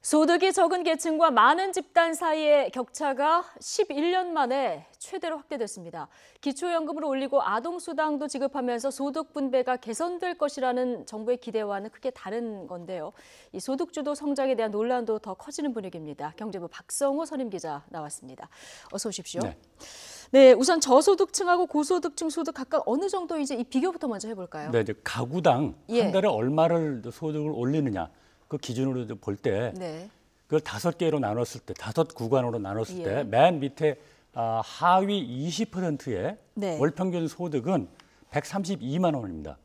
소득이 적은 계층과 많은 집단 사이의 격차가 11년 만에 최대로 확대됐습니다. 기초연금을 올리고 아동수당도 지급하면서 소득 분배가 개선될 것이라는 정부의 기대와는 크게 다른 건데요. 이 소득주도 성장에 대한 논란도 더 커지는 분위기입니다. 경제부 박성호 선임기자 나왔습니다. 어서 오십시오. 네, 우선 저소득층하고 고소득층 소득 각각 어느 정도인지 이 비교부터 먼저 해볼까요? 네, 이제 가구당 한 달에 얼마를 소득을 올리느냐 그 기준으로 볼 때 그걸 5개로 나눴을 때, 5구간으로 나눴을 때 맨 밑에 하위 20%의 월 평균 소득은 132만 원입니다.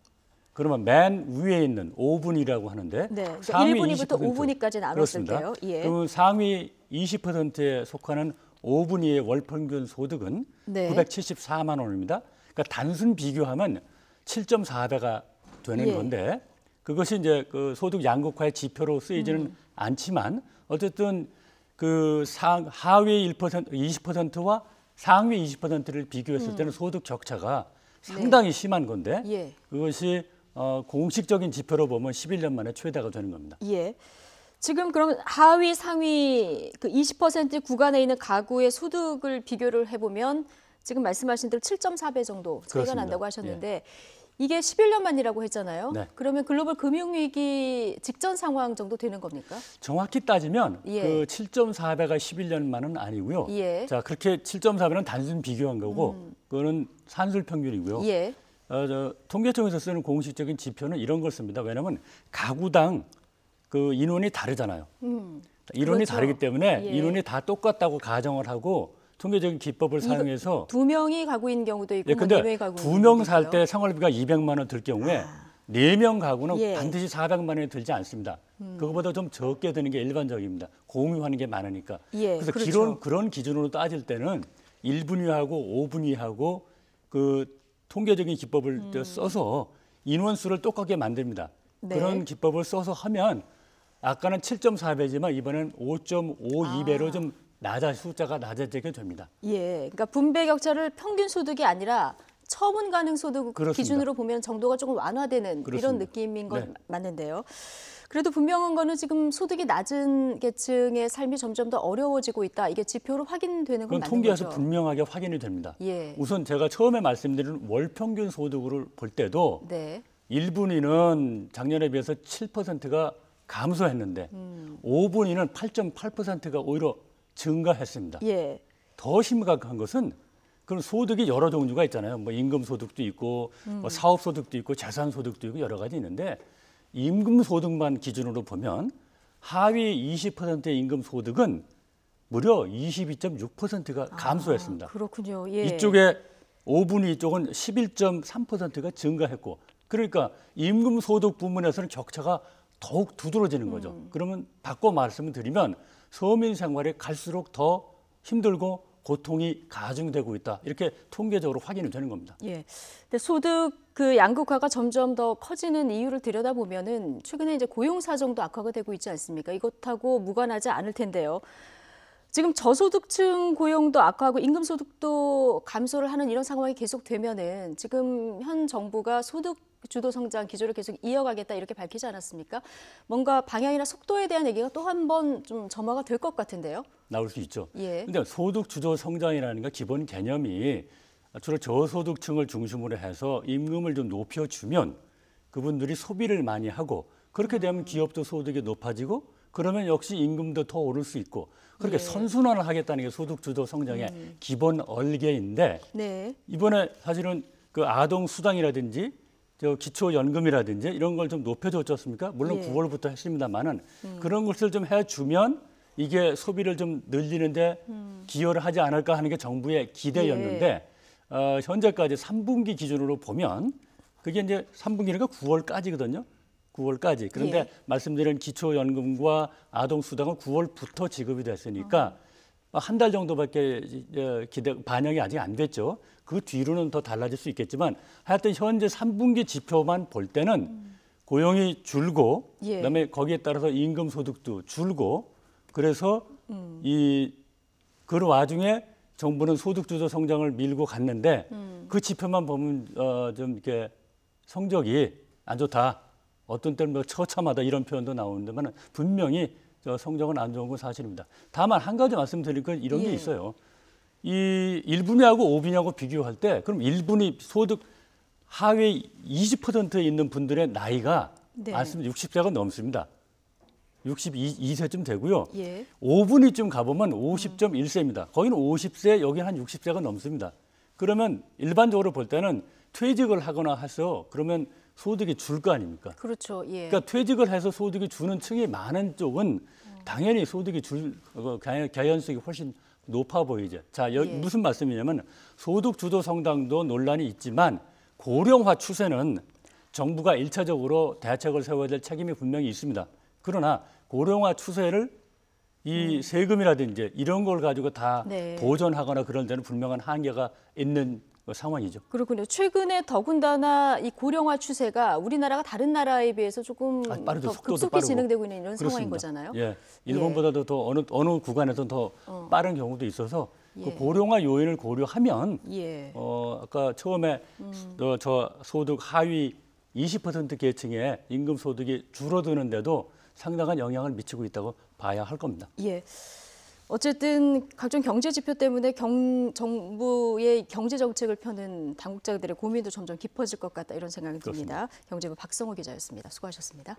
그러면 맨 위에 있는 5분위라고 하는데 상위 1분위부터 5분위까지 나눴을 때요. 그러면 상위 20%에 속하는 5분위의 월 평균 소득은 974만 원입니다. 그러니까 단순 비교하면 7.4배가 되는 건데 그것이 이제 그 소득 양극화의 지표로 쓰이지는 않지만 어쨌든 그 하위 1%, 20%와 상위 20%를 비교했을 때는 소득 격차가 상당히 심한 건데 그것이 공식적인 지표로 보면 11년 만에 최대가 되는 겁니다. 지금 그럼 하위 상위 그 20% 구간에 있는 가구의 소득을 비교를 해보면 지금 말씀하신 대로 7.4배 정도 차이가 난다고 하셨는데 이게 11년 만이라고 했잖아요. 그러면 글로벌 금융위기 직전 상황 정도 되는 겁니까? 정확히 따지면 그 7.4배가 11년 만은 아니고요. 자, 그렇게 7.4배는 단순 비교한 거고 그거는 산술 평균이고요. 통계청에서 쓰는 공식적인 지표는 이런 걸 씁니다. 왜냐하면 가구당 그 인원이 다르잖아요. 인원이 다르기 때문에 인원이 다 똑같다고 가정을 하고 통계적인 기법을 사용해서 2명이 가구인 경우도 있고 근데 4명이 가구인 2명 살 때 생활비가 200만 원 들 경우에 4명 가구는 반드시 400만 원이 들지 않습니다. 그거보다 좀 적게 드는 게 일반적입니다. 공유하는 게 많으니까. 그래서 그런 기준으로 따질 때는 1분위하고 5분위하고 그 통계적인 기법을 써서 인원수를 똑같게 만듭니다. 그런 기법을 써서 하면 아까는 7.4배지만 이번엔 5.52배로 좀 숫자가 낮아지게 됩니다. 그러니까 분배 격차를 평균 소득이 아니라 처분 가능 소득 기준으로 보면 정도가 조금 완화되는 이런 느낌인 건 맞는데요. 그래도 분명한 거는 지금 소득이 낮은 계층의 삶이 점점 더 어려워지고 있다. 이게 지표로 확인되는 건 맞는 거죠? 통계에서 분명하게 확인이 됩니다. 우선 제가 처음에 말씀드린 월 평균 소득을 볼 때도 1분위는 작년에 비해서 7%가 감소했는데 5분위는 8.8%가 오히려 증가했습니다. 더 심각한 것은 그런 소득이 여러 종류가 있잖아요. 뭐 임금 소득도 있고 뭐 사업 소득도 있고 재산 소득도 있고 여러 가지 있는데 임금 소득만 기준으로 보면 하위 20%의 임금 소득은 무려 22.6%가 감소했습니다. 그렇군요. 이쪽에 5분위 쪽은 11.3%가 증가했고 그러니까 임금 소득 부문에서는 격차가 더욱 두드러지는 거죠. 그러면 바꿔 말씀을 드리면 서민 생활이 갈수록 더 힘들고 고통이 가중되고 있다. 이렇게 통계적으로 확인이 되는 겁니다. 근데 소득 그 양극화가 점점 더 커지는 이유를 들여다보면은 최근에 이제 고용 사정도 악화가 되고 있지 않습니까? 이것하고 무관하지 않을 텐데요. 지금 저소득층 고용도 악화하고 임금 소득도 감소를 하는 이런 상황이 계속되면은 지금 현 정부가 소득 주도 성장 기조를 계속 이어가겠다 이렇게 밝히지 않았습니까? 뭔가 방향이나 속도에 대한 얘기가 또 한 번 좀 점화가 될 것 같은데요. 나올 수 있죠. 근데 소득 주도 성장이라는 게 기본 개념이 주로 저소득층을 중심으로 해서 임금을 좀 높여주면 그분들이 소비를 많이 하고 그렇게 되면 기업도 소득이 높아지고 그러면 역시 임금도 더 오를 수 있고 그렇게 선순환을 하겠다는 게 소득 주도 성장의 기본 얼개인데 이번에 사실은 그 아동 수당이라든지 기초연금이라든지 이런 걸 좀 높여줬지 않습니까? 물론 9월부터 했습니다만은 그런 것을 좀 해주면 이게 소비를 좀 늘리는데 기여를 하지 않을까 하는 게 정부의 기대였는데 현재까지 3분기 기준으로 보면 그게 이제 3분기니까 9월까지거든요. 9월까지. 그런데 말씀드린 기초연금과 아동수당은 9월부터 지급이 됐으니까 한 달 정도밖에 반영이 아직 안 됐죠. 그 뒤로는 더 달라질 수 있겠지만 하여튼 현재 3분기 지표만 볼 때는 고용이 줄고 그다음에 거기에 따라서 임금 소득도 줄고 그래서 그 와중에 정부는 소득 주도 성장을 밀고 갔는데 그 지표만 보면 좀 이렇게 성적이 안 좋다. 어떤 때는 뭐 처참하다 이런 표현도 나오는데만 분명히 성적은 안 좋은 건 사실입니다. 다만 한 가지 말씀드릴 건 이런 게 예. 있어요. 이 1분위하고 5분위하고 비교할 때 그럼 1분위 소득 하위 20%에 있는 분들의 나이가 네. 말씀 60세가 넘습니다. 62세쯤 되고요. 예. 5분위쯤 가보면 50.1세입니다. 거기는 50세, 여기는 한 60세가 넘습니다. 그러면 일반적으로 볼 때는 퇴직을 하거나 해서 그러면 소득이 줄 거 아닙니까? 그렇죠. 예. 그러니까 퇴직을 해서 소득이 주는 층이 많은 쪽은 당연히 소득이 개연성이 훨씬 높아 보이죠. 자, 예. 무슨 말씀이냐면 소득 주도 성장도 논란이 있지만 고령화 추세는 정부가 일차적으로 대책을 세워야 될 책임이 분명히 있습니다. 그러나 고령화 추세를 이 세금이라든지 이런 걸 가지고 다 네. 보전하거나 그런 데는 분명한 한계가 있는 상황이죠. 그렇군요. 최근에 더군다나 이 고령화 추세가 우리나라가 다른 나라에 비해서 조금 빠르죠. 더 속도도 급속히 빠르고. 진행되고 있는 이런 그렇습니다. 상황인 거잖아요. 예, 일본보다도 더 어느 구간에서는 더 빠른 경우도 있어서 그 고령화 요인을 고려하면 예. 아까 처음에 저 소득 하위 20% 계층의 임금 소득이 줄어드는데도 상당한 영향을 미치고 있다고 봐야 할 겁니다. 예. 어쨌든 각종 경제 지표 때문에 정부의 경제 정책을 펴는 당국자들의 고민도 점점 깊어질 것 같다 이런 생각이 듭니다. 경제부 박성호 기자였습니다. 수고하셨습니다.